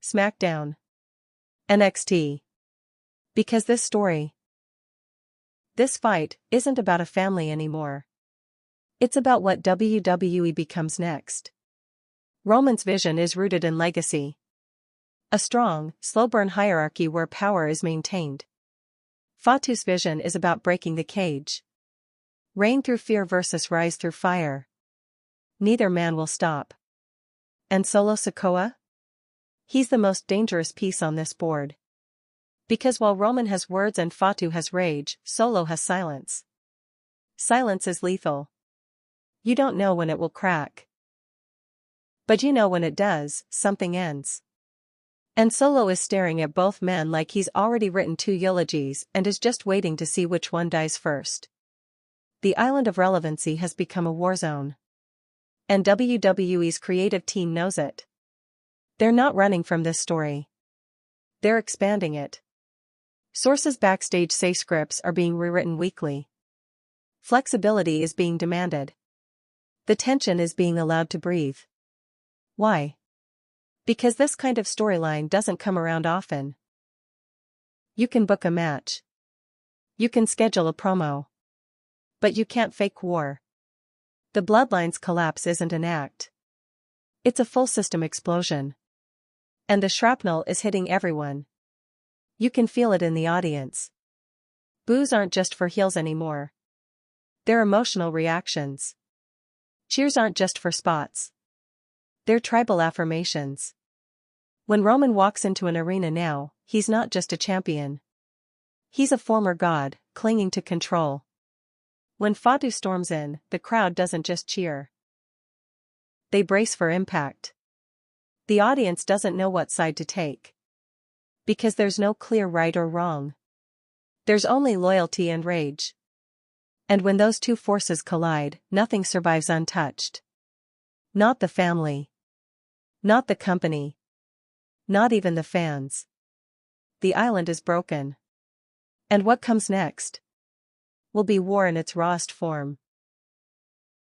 S1: SmackDown. NXT. Because this story, this fight, isn't about a family anymore. It's about what WWE becomes next. Roman's vision is rooted in legacy. A strong, slow-burn hierarchy where power is maintained. Fatu's vision is about breaking the cage. Reign through fear versus rise through fire. Neither man will stop. And Solo Sikoa? He's the most dangerous piece on this board. Because while Roman has words and Fatu has rage, Solo has silence. Silence is lethal. You don't know when it will crack. But you know when it does, something ends. And Solo is staring at both men like he's already written 2 eulogies and is just waiting to see which one dies first. The Island of Relevancy has become a war zone. And WWE's creative team knows it. They're not running from this story. They're expanding it. Sources backstage say scripts are being rewritten weekly. Flexibility is being demanded. The tension is being allowed to breathe. Why? Because this kind of storyline doesn't come around often. You can book a match. You can schedule a promo. But you can't fake war. The Bloodline's collapse isn't an act. It's a full system explosion. And the shrapnel is hitting everyone. You can feel it in the audience. Boos aren't just for heels anymore. They're emotional reactions. Cheers aren't just for spots. They're tribal affirmations. When Roman walks into an arena now, he's not just a champion. He's a former god, clinging to control. When Fatu storms in, the crowd doesn't just cheer. They brace for impact. The audience doesn't know what side to take. Because there's no clear right or wrong. There's only loyalty and rage. And when those two forces collide, nothing survives untouched. Not the family. Not the company. Not even the fans. The island is broken. And what comes next will be war in its rawest form.